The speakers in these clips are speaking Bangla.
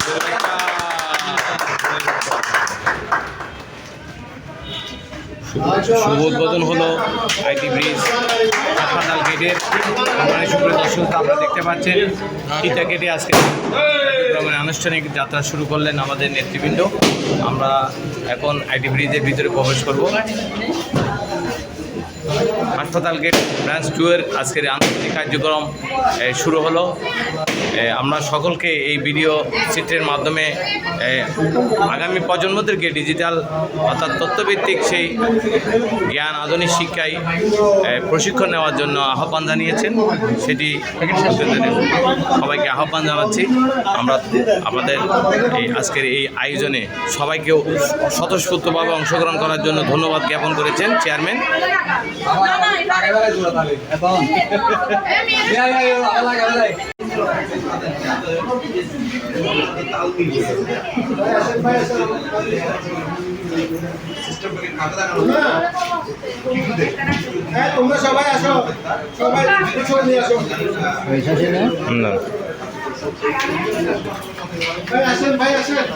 শুভ উদ্বোধন হলো আইটি ব্রিজ হাসপাতাল গেটের। সুপ্রিয় দর্শক, আপনারা দেখতে পাচ্ছেন ফিতা কেটে আজকে আনুষ্ঠানিক যাত্রা শুরু করলেন আমাদের নেতৃবৃন্দ। আমরা এখন আইটি ব্রিজের ভিতরে প্রবেশ করব। হাসপাতাল গেট ব্রাঞ্চ 2 এর আজকের আনুষ্ঠানিক কার্যক্রম শুরু হলো। আমরা সকলকে এই ভিডিও চিত্রের মাধ্যমে আগামী প্রজন্মদেরকে ডিজিটাল অর্থাৎ তথ্যভিত্তিক সেই জ্ঞান আধুনিক শিক্ষায় প্রশিক্ষণ নেওয়ার জন্য আহ্বান জানিয়েছেন। সেটি সবাইকে আহ্বান জানাচ্ছি। আমরা আমাদের এই আজকের এই আয়োজনে সবাইকেও স্বতঃস্ফূর্তভাবে অংশগ্রহণ করার জন্য ধন্যবাদ জ্ঞাপন করেছেন চেয়ারম্যান। তোমরা সবাই আসো, সবাই নিয়ে আসো। ভাই আসেন, ভাই আসেন।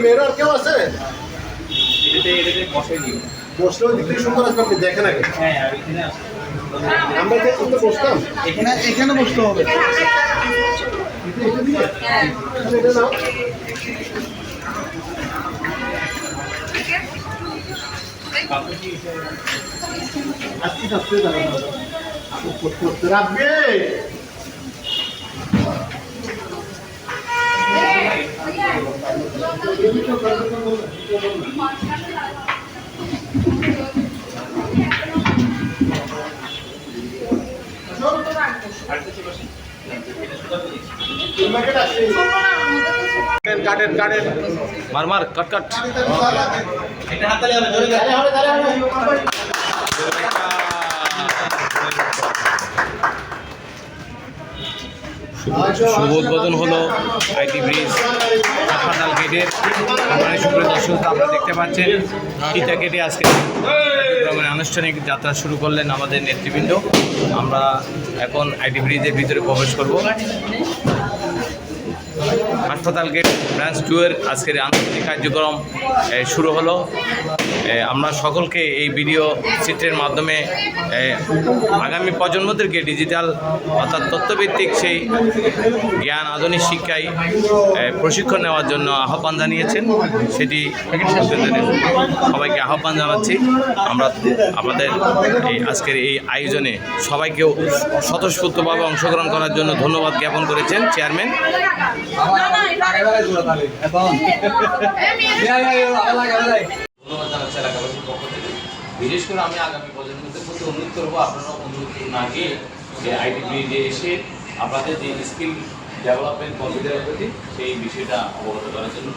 মেয়েরা আর কেউ আছে? বসলেও দেখতে সুন্দর আসবে, আপনি দেখেন আগে। আমরা বসতাম এখানে বসতে হবে। রাখবে কাটেন মার কাট। শুভ উদ্বোধন হলো আইটি ব্রিজ হাসপাতাল গেটের। সুপ্রিয় দর্শক, আপনারা দেখতে পাচ্ছেন ফিতা কেটে আজকে আনুষ্ঠানিক যাত্রা শুরু করলেন আমাদের নেতৃবৃন্দ। আমরা এখন আইটি ব্রিজের ভিতরে প্রবেশ করব। হাসপাতাল গেট ব্রাঞ্চ 2 এর আজকের আনুষ্ঠানিক কার্যক্রম শুরু হলো। আমরা সকলকে এই ভিডিও চিত্রের মাধ্যমে আগামী প্রজন্মদেরকে ডিজিটাল অর্থাৎ তথ্যভিত্তিক সেই জ্ঞান আধুনিক শিক্ষায় প্রশিক্ষণ নেওয়ার জন্য আহ্বান জানিয়েছেন। সেটি সবাইকে আহ্বান জানাচ্ছি। আমরা আমাদের এই আজকের এই আয়োজনে সবাইকেও স্বতঃস্ফূর্তভাবে অংশগ্রহণ করার জন্য ধন্যবাদ জ্ঞাপন করেছেন চেয়ারম্যান। বিশেষ করে আমি আগামী প্রজন্মদের প্রতি অনুরোধ করবো, আপনারা অনুরোধ না গিয়ে যে আইটি ব্রিজে এসে আপনাদের যে স্কিল ডেভেলপমেন্ট কম্পিউটারের প্রতি সেই বিষয়টা অবগত করার জন্য